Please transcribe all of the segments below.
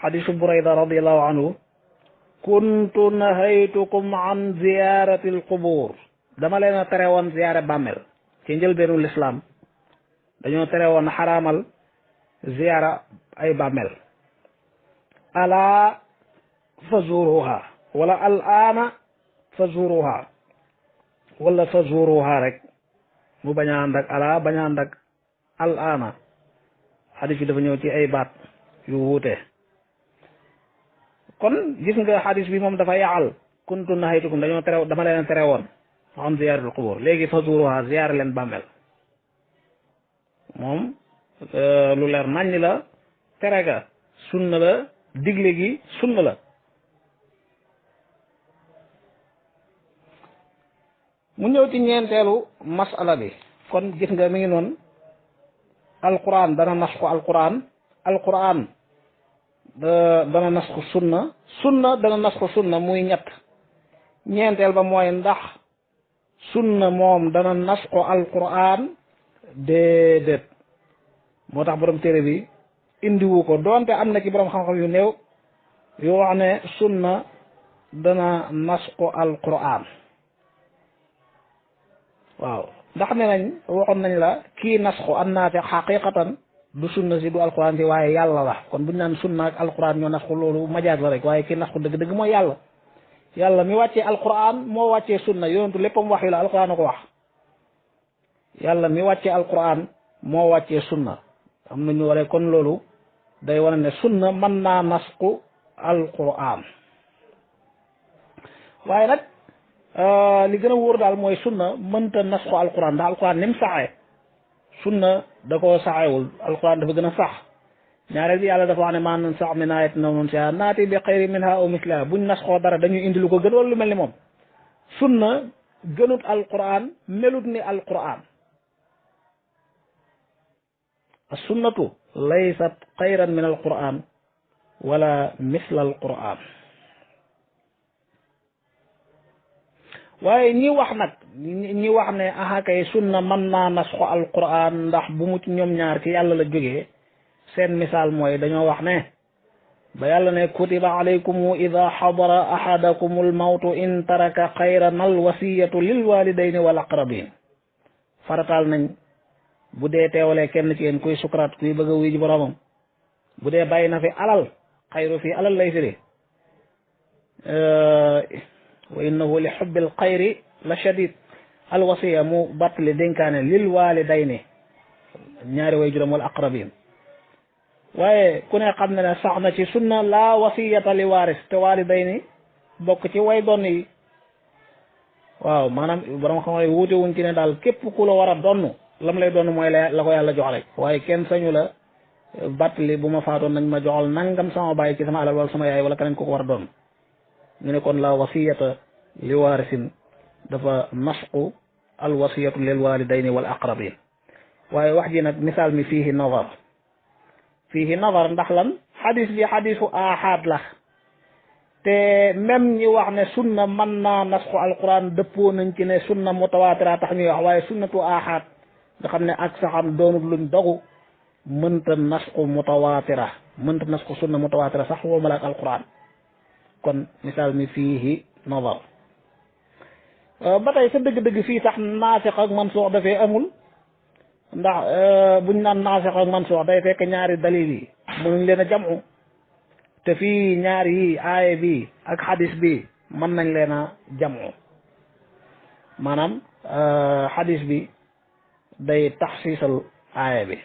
xadisu Burayda radiallahu anhu kuntu nahaytukum an ziyarati alqubur dama leen a tere woon ziyaare bàmmel ci njëlbeenu lislaam dañoo tere woon xaraamal ziyaara ay bàmmel alaa fa zuruha wala al aana fa zuruha wala fa zuruha rek mu bañ a ànd ak alaa bañ a ànd ak al aana xadis bi dafa ñëw ci ay baat yu wuute kon gis nga xadis bi moom dafa yaxal kuntu nahaytukum dañoo tere dama leen tere woon an ziyaaratul qubur léegi fa zuruha ziyaare leen bàmmel moom lu leer naññ la tere ga sunna la digle gi sunna la mu ñëw ci ñeenteelu masala bi kon gis nga mi ngi noonu alquran dana nasxu alquran dana nasxu sunna dana nasxu sunna muy ñett ñeenteel ba mooy ndax sunna moom dana nasxu alquran déedéet moo tax borom téere bi indiwu ko doonte am na ci borom xam-xam yu néew yoo wax ne sunna dana nasxu alquran waaw ndax ne nañ waxoon nañ la kii nasxu annaate xaqiqatan du sunna si du alquran si waaye yàlla la kon buñ naan sunna ak alquran ñoo nasxu loolu majaas la rek waaye kii nasxu dëgg-dëgg mooy yàlla mi wàccee alquran moo wàccee sunna yonentu léppam wax yu la alquran a ko wax yàlla mi wàccee alquran moo wàccee sunna am na ñu waree kon loolu day wane ne sunna mën naa nasxu alquran waaye nag li gën a wóor daal mooy sunna mënta nasxu alquran ndax alquran ni mu saxee sunna da koo saxewul alquran dafa gën a sax ñaareel bi yàlla dafa wax ne maa nansax min aayatin aw nunsihaa naati bi xayrin minhaa aw mislihaa buñ nasxoo dara dañuy indi lu ko gën wala lu mel ni moom sunna gënut alquran melut ni alquran as-sunnatu laysat xayran min alquran wala misla alquran waaye ñi wax nag ñi wax ne kay sunna mën naa nasxu alquran ndax bu mu ci ñoom ñaar ci yàlla la jógee seen misaal mooy dañoo wax ne ba yàlla ne kutiba alaykum ida xadara ahadakum almawtu in taraka xayran alwasiyatu lilwalidayni wal aqrabin farataal nañ bu dee teewalee kenn ci yéen kuy sukuraat kuy bëgg a wuy ji boromam bu dee bàyyi na fi alal xayru fii alal lay firi wa innahu li xubbil xayri la shadid alwasiya mu battali dénkaane lil walidayni ñaari way juróom wal aqrabin waaye ku ne xam ne ne sax na ci sunna la wasiyata li waaris te walidayni bokk ci way donn yi waaw maanaam borom xam ne wuute wuñ ci ne daal képp ku la war a donn lam lay donn mooy la ko yàlla jox rek waaye kenn sañu la battali bu ma faatoon nañ ma joxal nangam sama bàyyi ci sama alal wala sama yaay wala keneen ku ko war a donn ñu ne kon la wasiyata li waarisin dafa nasqu al wasiyatu lil walidayni wal aqrabin waaye wax ji nag misaal mi fiihi nazar ndax lan xadis bi xadisu ahad la te même ñi wax ne sunna mën naa nasqu alquran dëppoo nañ ci ne sunna mutawaatira tax ñuy wax waaye sunnatu ahad nga xam ne ak saxam doonul luñ dogu mënta nasqu mutawaatira mënta nasqu sunna mutawaatira sax woo malaak alquran kon misaal mi fiihi nazar ba tey sa dëgg-dëgg fii sax naasix ak mansuux dafee amul ndax buñ naan naasix ak mansuux day fekk ñaari dalil yi mënuñ leen a jamu te fii ñaari yi aaye bi ak xadis bi mën nañ leen a jamu maanaam xadis bi day taxsiisal aaye bi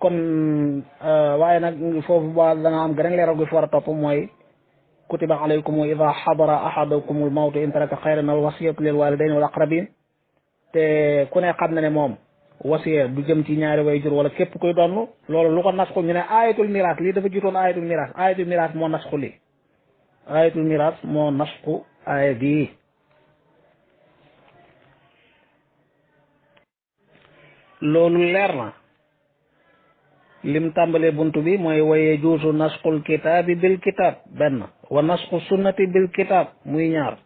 kon waaye nag foofu ba dana am gën a leeral gu fi war a topp mooy kutiba alaykum ida xadara ahadakum almawtu in taraka xayran alwasiyatu lil walidayni wal aqrabin te ku ne xam na ne moom wasiya du jëm ci ñaari way jur wala képp kuy donn loolu lu ko nasxu ñu ne ayatul miraas lii dafa jiitoon ayatul miraas moo nasxu lii ayatul miraas moo nasxu aaya bii loolu leer na lim tàmbalee buntu bi mooy waye juusu nasqul kitaabi bil kitaab benn wa nasqu sunnati bil kitaab muy ñaar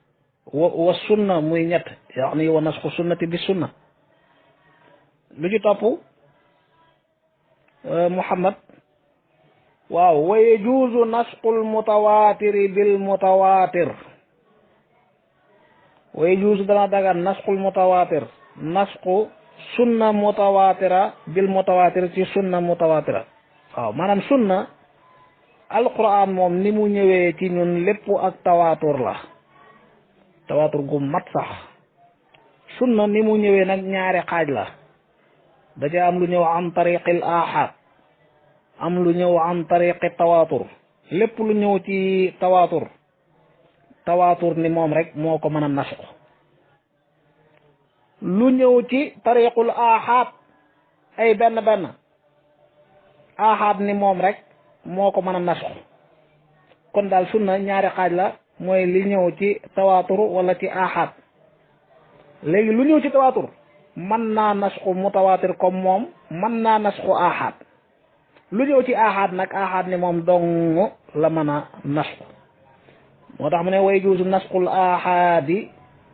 wa sunna muy ñett yaani wa nasxu sunnati bi sunna lu ci topp Muhammad waaw wa yajuuzu nasxul mutawaatiri bil mutawaatir wa yajuuzu dana dagan nasxul mutawaatir nasxu sunna mutawaatira bil mutawaatir ci sunna mutawaatira waaw maanaam sunna alquran moom ni mu ñëwee ci ñun lépp ak tawaatur la tawaatur gu mat sax sunna ni mu ñëwee nag ñaari xaaj la da ca am lu ñëw an tariqil ahad am lu ñëw an tariqi tawaatur lépp lu ñëw ci tawaatur ni moom rek moo ko mën a nasxu lu ñëw ci tariqul ahad ay benn benn ahad ni moom rek moo ko mën a nasxu kon daal sunna ñaari xaaj la mooy li ñëw ci tawaatur wala ci ahad léegi lu ñëw ci tawaatur mën naa nasxu mutawaatir comme moom mën naa nasxu ahad lu ñëw ci ahad nag ahad ni moom dong la mën a nasxu moo tax mu ne way juusu nasxul ahadi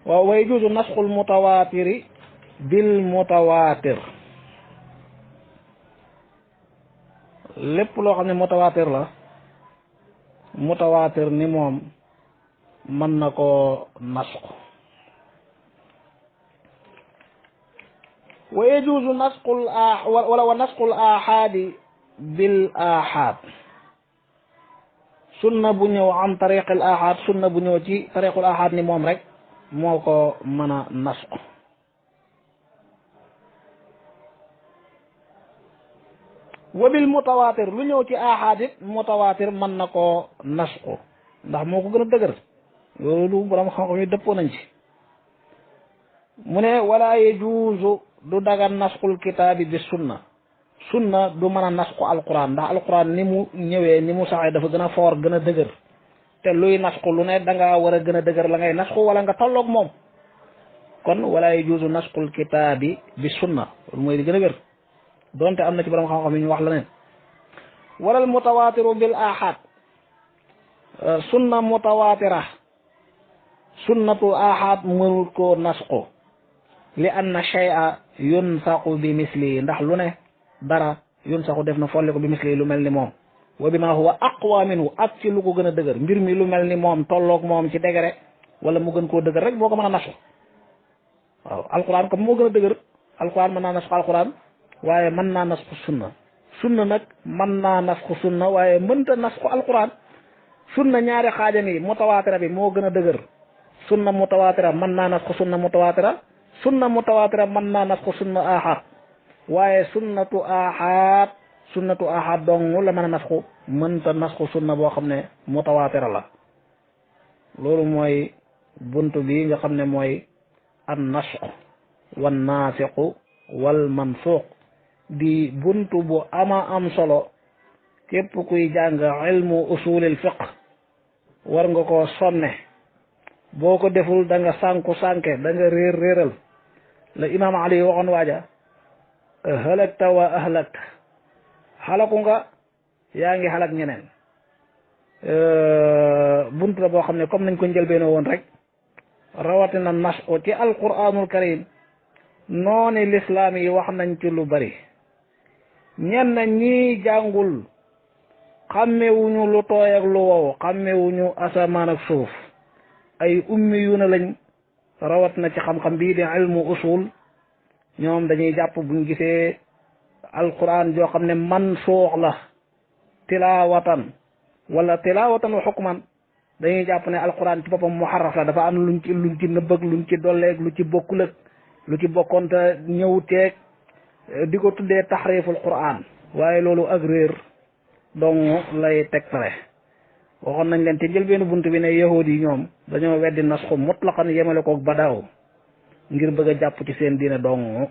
waaw way juusu nasxul mutawaatiri bil mutawaatir lépp loo xam ne mutawaatir la mutawaatir ni moom mën na koo nasxu wa yajuuzu nasxul wala wa nasxul ahadi bil ahad sunna bu ñëw am tariqil ahad sunna bu ñëw ci tariqul ahad ni moom rek moo ko mën a nasxu wa bil mutawaatir lu ñëw ci ahad it mutawaatir mën na koo nasxu ndax moo ko gën a dëgër loolu borom xam-xam yi dëppoo nañ ci mu ne wala yajuuzu du dagan nasxul kitaabi bi sunna du mën a nasxu alquran ndax alquran ni mu ñëwee ni mu saxee dafa gën a foor gën a dëgër te luy nasxu lu ne da ngaa war a gën a dëgër la ngay nasxu wala nga tolloog moom kon wala yajuuzu nasxul kitaabi bi sunna loolu mooy di gën a wér donte am na ci borom xam-xam yi ñu wax la neen walal mutawaatiru bil ahad sunna mutawaatira sunnatu ahad mënul koo nasxu li anna shay'a yunsaqu bi misli ndax lu ne dara yunsaqu def na folli ko bi misli lu mel ni moom wa bima huwa aqwa minhu ak ci lu ko gën a dëgër mbir mi lu mel ni moom tolloog moom ci dëgëre wala mu gën koo dëgër rek boo ko mën a nasxu waaw alquran comme moo gën a dëgër alquran mën naa nasxu alquran waaye mën naa nasxu sunna nag mën naa nasxu sunna waaye mënta nasxu alquran sunna ñaari xaajam yi mutawaatira bi moo gën a dëgër sunna mutawaatira mën naa nasxu sunna mutawaatira mën naa nasxu sunna ahad waaye sunnatu ahad dong la mën a nasxu mënta nasxu sunna boo xam ne mutawaatira la loolu mooy buntu bi nga xam ne mooy an nasxu wan naasixu wal mansuuq di buntu bu ama am solo képp kuy jàng ilmu usulil fiq war nga koo sonne boo ko deful da nga sànke da nga réeral la imaam Ali waxoon waaja halakta wa ahlakta xalaku nga yaa ngi xalak ñeneen buntu la boo xam ne comme nañ ko njëlbeenoo woon rek rawatina nasxu ci alquranul karim nooni lislaam yi wax nañ ci lu bari ñenn ñi jàngul xàmmewuñu lu tooy ak lu wow xàmmewuñu asamaan ak suuf ay ummi yu na lañ rawat na ci xam-xam bii di ilmu usul ñoom dañuy jàpp buñ gisee alquran joo xam ne man suux la tilawatan wala tilawatan wa xukman dañuy jàpp ne alquran ci boppam muharraf la dafa am luñ ci nëbbëg luñ ci dolleeg lu ci bokkul ak lu ci bokkoonte ñëw teeg di ko tuddee taxriful quran waaye loolu ak réer dong lay tegtale waxoon nañ leen ci njëlbeenu bunt bi ne yahud yi ñoom dañoo weddi nasxu mutlaqan yemale koog badaaw ngir bëgg a jàpp ci seen diine dong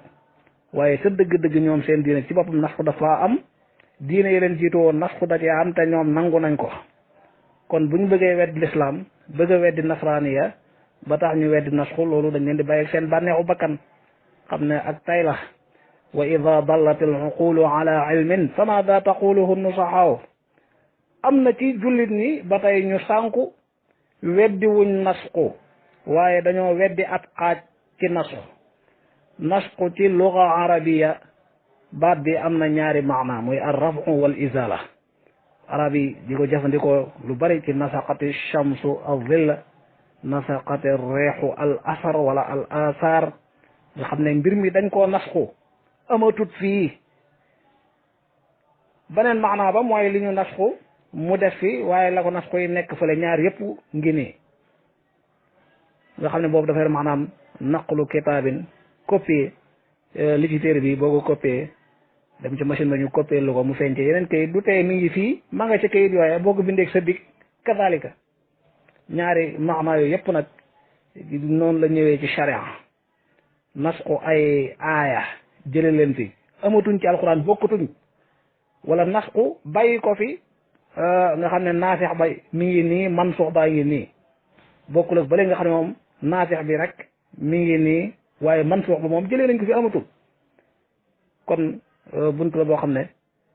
waaye sa dëgg-dëgg ñoom seen diine ci boppam nasxu dafa am diine yi leen jiitu woon nasxu da cee am te ñoom nangu nañ ko kon buñ bëggee weddi lislaam bëgg a weddi nasraaniya ba tax ñu weddi nasxu loolu dañ leen di bàyyi seen bànneexu bakkan xam ne ak tay la wa ida dallat al uqulu ala ilmin fa maada taquluhu nusaxaaw am na ci jullit ñi ba tey ñu sànku weddi wuñ nasxu waaye dañoo weddi ab xaaj ci nasxu ci luga arabiya baat bi am na ñaari maana muy ar rafu wal izala arab yi di ko jëfandikoo lu bari ci nasaqati shamsu al zill nasaqati reexu al asar wala al asar nga xam ne mbir mi dañ koo nasxu amatut fii beneen maana ba mooy li ñu nasxu mu def fi waaye la ko nasxu yi nekk fële ñaar yëpp ngi nii nga xam ne boobu dafay maanaam naqlu kitaabin copier li ci téere bi boo ko copier dem ci machine ba ñu copier lu ko mu feeñ ci yeneen kayit du tey mi ngi fii ma nga ca kayit yooye boo ko bindeeg sa dig kadalika ñaari maana yooyu yëpp nag noonu la ñëwee ci sharia nasxu ay aaya jële leen fi amatuñ ci alxuraan bokkatuñ wala nasxu bàyyi ko fi nga xam ne naafeex ba mi ngi nii mansuux baa ngi nii bokkul ak bële nga xam ne moom naafeex bi rek mi ngi nii waaye mansuux ba moom jëlee nañ ko fi amatul kon buntu la boo xam ne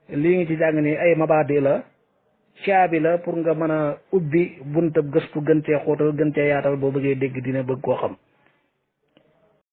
lii ngi ci jàng nii ay mabaadi la caabi la pour nga mën a ubbi buntab gëstu gën cee xóotal gën cee yaatal boo bëggee dégg dina bëgg koo xam